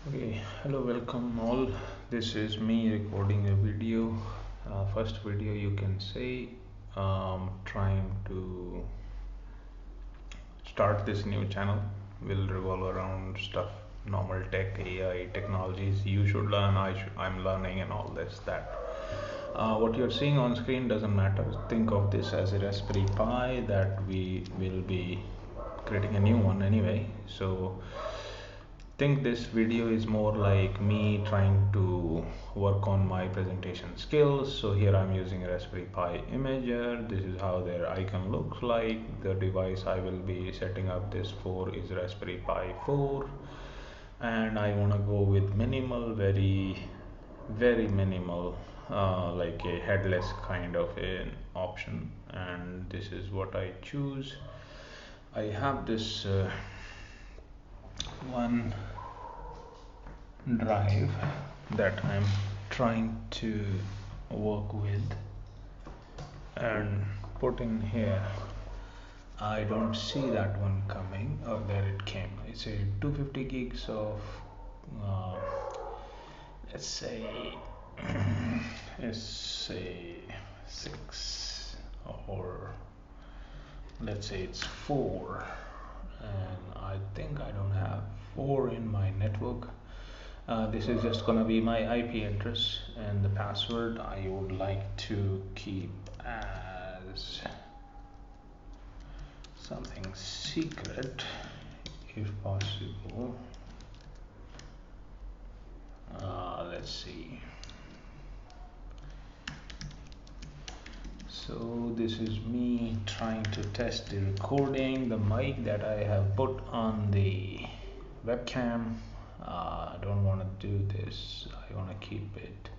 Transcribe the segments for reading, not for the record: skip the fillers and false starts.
Okay, hello, welcome all. This is me recording a video. First video you can say, trying to start this new channel will revolve around stuff, normal tech, AI, technologies you should learn, I'm learning, and all this that. What you're seeing on screen doesn't matter. Think of this as a Raspberry Pi that we will be creating a new one anyway. So think this video is more like me trying to work on my presentation skills. So here I'm using a Raspberry Pi Imager. This is how their icon looks like. The device I will be setting up this for is Raspberry Pi 4, and I want to go with minimal, very minimal, like a headless kind of an option, and this is what I choose. I have this one drive that I'm trying to work with and put in here. I don't see that one coming. Oh, there it came. It's a 250 gigs of, uh, let's say, let's say 6, or let's say it's 4, and I think I don't have 4 in my network. This is just gonna be my IP address, and the password I would like to keep as something secret if possible. Let's see. So this is me trying to test the recording, the mic that I have put on the webcam. I don't want to do this. I want to keep it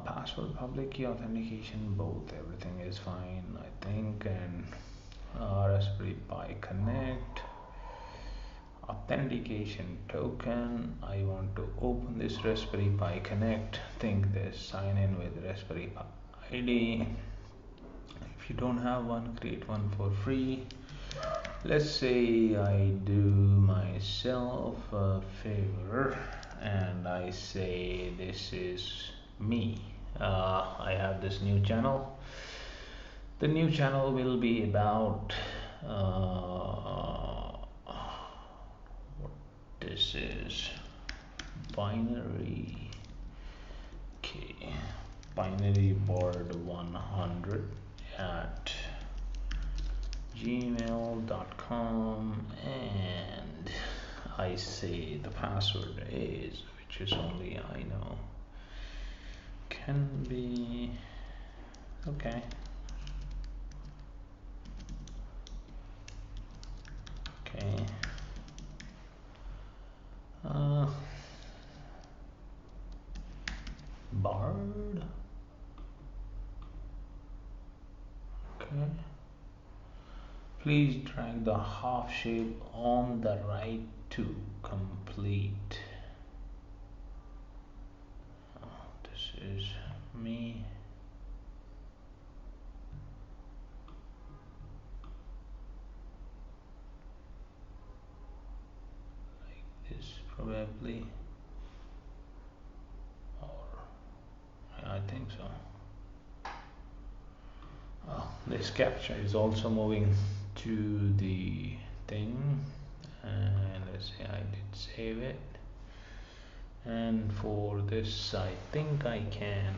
password public key authentication, both, everything is fine I think. And Raspberry Pi Connect authentication token. I want to open this Raspberry Pi Connect. Think this, sign in with Raspberry Pi ID. If you don't have one, create one for free. Let's say I do myself a favor and I say this is me. I have this new channel. The new channel will be about what this is, binary. Okay, binary board 100 at gmail.com, and I say the password is, which is only I know, can be okay. Okay. Bard. Okay. Please drag the half shape on the right to complete. This is me. Like this, probably. Or yeah, I think so. This capture is also moving to the thing, and let's say I did save it. And for this I think I can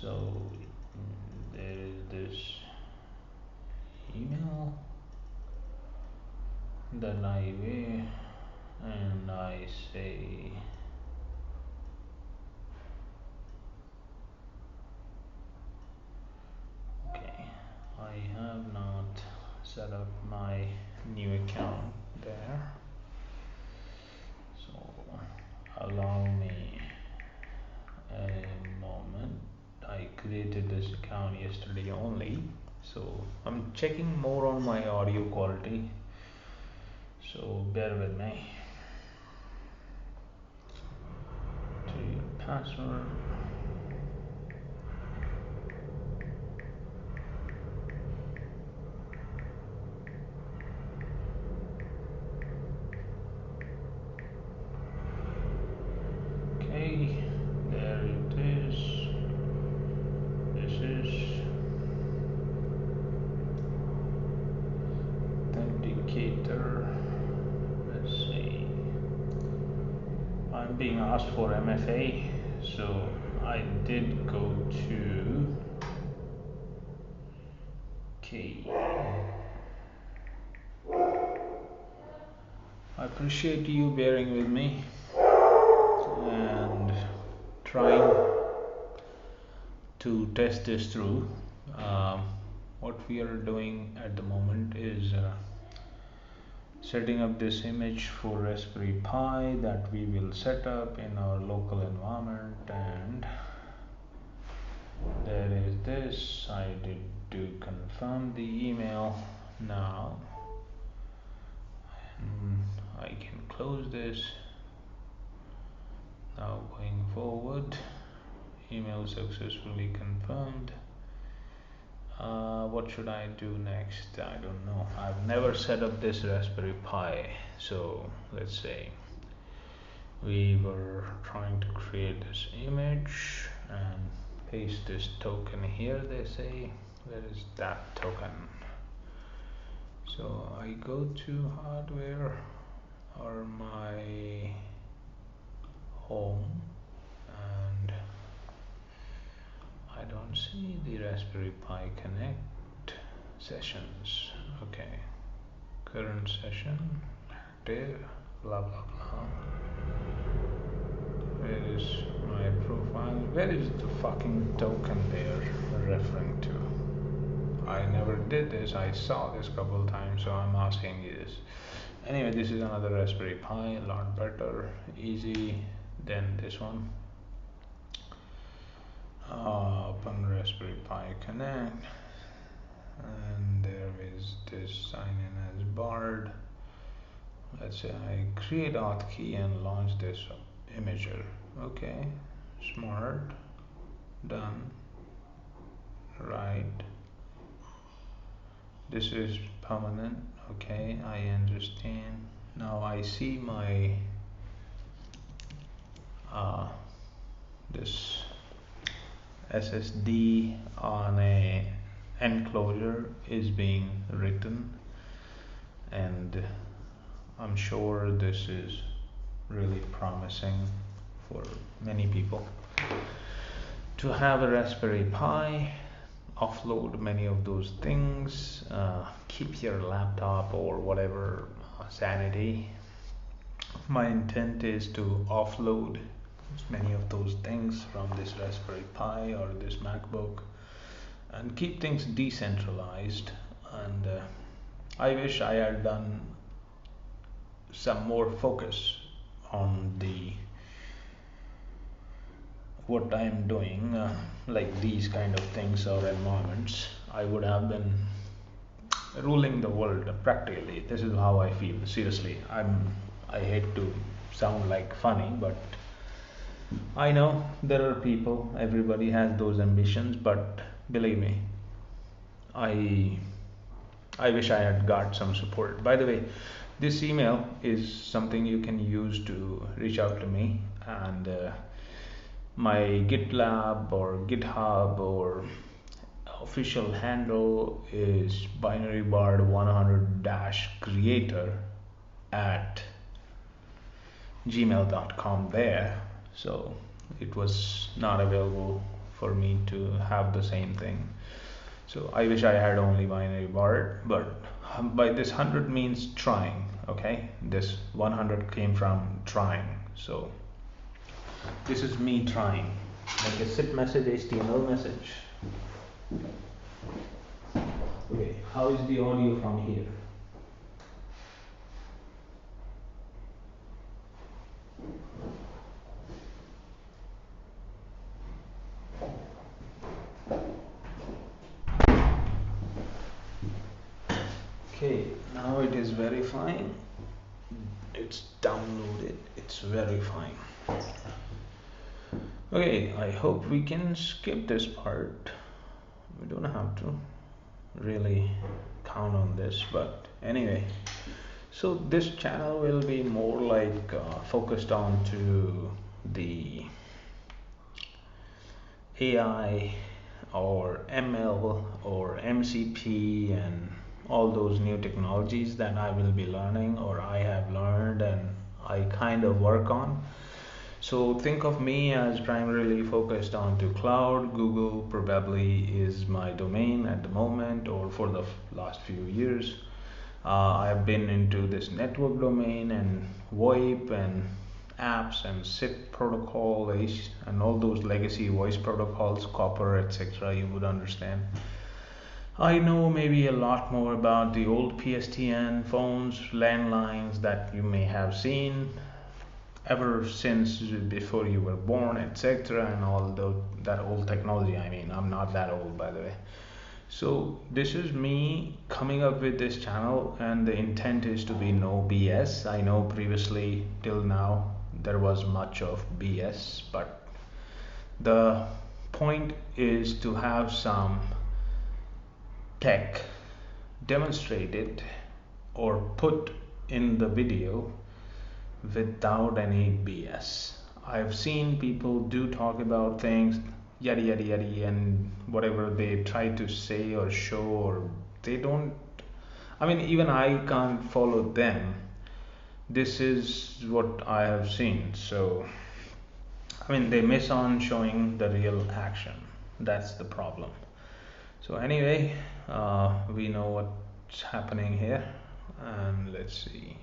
so there is this email that I wear, and I say okay, I have not set up my new account there, so allow me a moment. I created this account yesterday only, so I'm checking more on my audio quality, so bear with me. To your password. I'm being asked for MFA, so I did go to I appreciate you bearing with me and trying to test this through. Um, what we are doing at the moment is setting up this image for Raspberry Pi that we will set up in our local environment, and there is this. I did to confirm the email now. I can close this. Now going forward, email successfully confirmed. What should I do next? I don't know. I've never set up this Raspberry Pi, so let's say we were trying to create this image and paste this token here. They say, where is that token? So I go to hardware or my home, and I don't see the Raspberry Pi Connect sessions. Okay, current session active, blah blah blah. Where is my profile? Where is the fucking token they're referring to? I never did this. I saw this couple times, so I'm asking you this. Anyway, this is another Raspberry Pi, a lot better, easy than this one. Open Raspberry Pi Connect, and there is this sign in as Bard. Let's say I create auth key and launch this imager. Okay, smart, done, right. This is permanent. Okay, I understand. Now I see my this SSD on a enclosure is being written, and I'm sure this is really promising for many people to have a Raspberry Pi, offload many of those things, keep your laptop or whatever sanity. My intent is to offload many of those things from this Raspberry Pi or this MacBook and keep things decentralized. And I wish I had done some more focus on the what I am doing, like these kind of things or environments. I would have been ruling the world practically. This is how I feel. Seriously, I hate to sound like funny, but I know there are people, everybody has those ambitions, but believe me, I wish I had got some support. By the way, this email is something you can use to reach out to me, and my GitLab or GitHub or official handle is binarybard100-creator at gmail.com there. So it was not available for me to have the same thing. So I wish I had only binary bard, but by this 100 means trying. Okay, this 100 came from trying. So this is me trying, like a zip message, HTML message. Okay, how is the audio from here? Okay, now it is verifying. It's downloaded. It's verifying. Okay, I hope we can skip this part. We don't have to really count on this, but anyway. So this channel will be more like focused on to the AI or ML or MCP and all those new technologies that I will be learning or I have learned and I kind of work on. So think of me as primarily focused onto cloud. Google probably is my domain at the moment or for the last few years. I have been into this network domain and VoIP and apps and SIP protocol and all those legacy voice protocols, copper, etc. You would understand. I know maybe a lot more about the old PSTN phones, landlines that you may have seen ever since before you were born, etc. And all that old technology. I mean, I'm not that old, by the way. So this is me coming up with this channel, and the intent is to be no BS. I know previously till now there was much of BS, but the point is to have some tech demonstrated or put in the video without any BS. I've seen people do talk about things, yada yada yada, and whatever they try to say or show, or they don't. I mean, even I can't follow them. This is what I have seen. So, I mean, they miss on showing the real action. That's the problem. So, anyway, we know what's happening here, and let's see.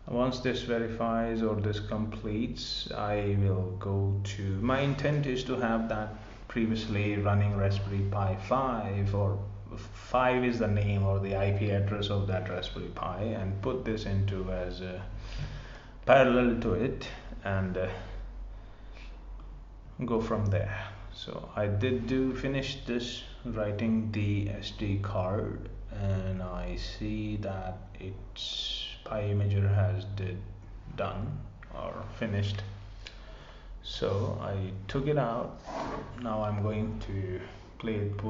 Once this verifies or this completes, I will go to, my intent is to have that previously running Raspberry Pi 5, or 5 is the name or the IP address of that Raspberry Pi, and put this into as a parallel to it, and go from there. So I did finish this writing the SD card, and I see that it's Pi Imager has done or finished. So I took it out. Now I'm going to play it.